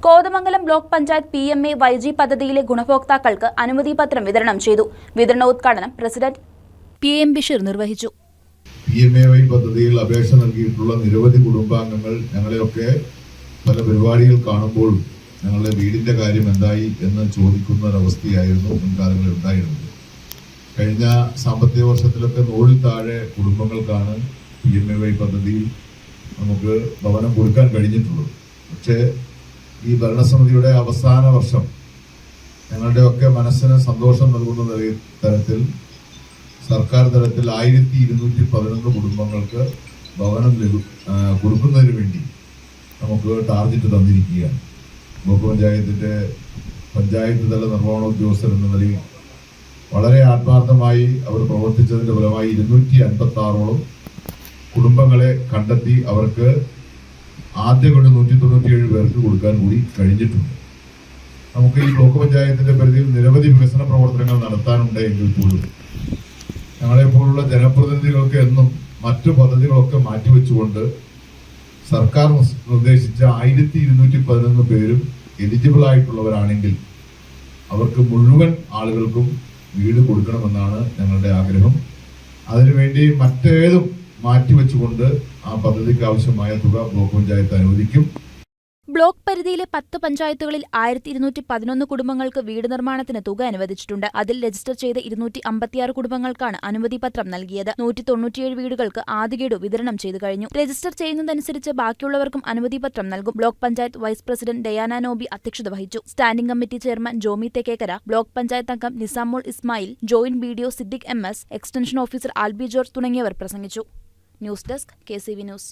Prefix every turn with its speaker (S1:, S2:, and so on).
S1: Kothamangalam block panchayat PMA YG പദ്ധതിയിലെ ഗുണഭോക്താക്കൾക്ക് അനുമതി പത്രം വിതരണം ചെയ്തു. വിതരണോദ്ഘാടനം പ്രസിഡന്റ് PM ബഷീർ നിർവഹിച്ചു.
S2: PMAY പദ്ധതിയിൽ അപേക്ഷ നൽകിയിട്ടുള്ള നിരവധി കുടുംബാംഗങ്ങൾ ഞങ്ങളെയൊക്കെ പല പരിപാടികൾ കാണുമ്പോൾ ഞങ്ങളുടെ വീടിന്റെ കാര്യം എന്തായി എന്ന് ചോദിക്കുന്ന ഒരവസ്ഥയായിരുന്നു മുൻകാലങ്ങളിൽ ഉണ്ടായിരുന്നത്. കഴിഞ്ഞ സാമ്പത്തിക വർഷത്തിലൊക്കെ 100-ൽ താഴെ കുടുംബങ്ങൾക്കാണ് PMAY പദ്ധതിയിൽ നമുക്ക് ഭവനം കൊടുക്കാൻ കഴിഞ്ഞിട്ടുള്ളത്. പക്ഷേ ഈ ഭരണസമിതിയുടെ അവസാന വർഷം ഞങ്ങളുടെയൊക്കെ മനസ്സിന് സന്തോഷം നൽകുന്ന തരത്തിൽ സർക്കാർ തലത്തിൽ 1211 കുടുംബങ്ങൾക്ക് ഭവനം കൊടുക്കുന്നതിന് വേണ്ടി നമുക്ക് ടാർഗറ്റ് തന്നിരിക്കുകയാണ്. ബ്ലോക്ക് പഞ്ചായത്തിന്റെ പഞ്ചായത്ത് തല നിർവഹണോദ്യോഗസ്ഥർ എന്ന നിലയിൽ വളരെ ആത്മാർത്ഥമായി അവർ പ്രവർത്തിച്ചതിന്റെ ഫലമായി 256ഓളം കുടുംബങ്ങളെ കണ്ടെത്തി അവർക്ക് ആദ്യ കൊണ്ട് 197 പേർക്ക് കൊടുക്കാൻ കൂടി കഴിഞ്ഞിട്ടുണ്ട്. നമുക്ക് ഈ ബ്ലോക്ക് പഞ്ചായത്തിന്റെ പരിധിയിൽ നിരവധി വികസന പ്രവർത്തനങ്ങൾ നടത്താനുണ്ട് എങ്കിൽ പോലും ഞങ്ങളെപ്പോലുള്ള ജനപ്രതിനിധികൾക്ക് എന്നും മറ്റു പദ്ധതികളൊക്കെ മാറ്റിവെച്ചുകൊണ്ട് സർക്കാർ നിർദ്ദേശിച്ച 1211 പേരും എലിജിബിൾ ആയിട്ടുള്ളവരാണെങ്കിൽ അവർക്ക് മുഴുവൻ ആളുകൾക്കും വീട് കൊടുക്കണമെന്നാണ് ഞങ്ങളുടെ ആഗ്രഹം. അതിനുവേണ്ടി മറ്റേതും മാറ്റിവെച്ചുകൊണ്ട് ആ പദ്ധതിക്ക് ആവശ്യമായ തുക ബ്ലോക്ക് പഞ്ചായത്ത് അനുവദിക്കും.
S1: ബ്ലോക്ക് പരിധിയിലെ 10 പഞ്ചായത്തുകളിൽ 1211 കുടുംബങ്ങൾക്ക് വീട് നിർമ്മാണത്തിന് തുക അനുവദിച്ചിട്ടുണ്ട്. അതിൽ രജിസ്റ്റർ ചെയ്ത 256 കുടുംബങ്ങൾക്കാണ് അനുമതി പത്രം നൽകിയത്. 197 വീടുകൾക്ക് ആദ്യ ഗഡു വിതരണം ചെയ്തു കഴിഞ്ഞു. രജിസ്റ്റർ ചെയ്യുന്നതനുസരിച്ച് ബാക്കിയുള്ളവർക്കും അനുമതി പത്രം നൽകും. Block panchayat vice president Diana Nobi അധ്യക്ഷത വഹിച്ചു. Standing committee chairman Jomy Thekkekkara, block panchayat അംഗം Nisamol Ismail, joint BDO Siddique MS, extension officer Alby George തുടങ്ങിയവർ പ്രസംഗിച്ചു. News desk KCV news.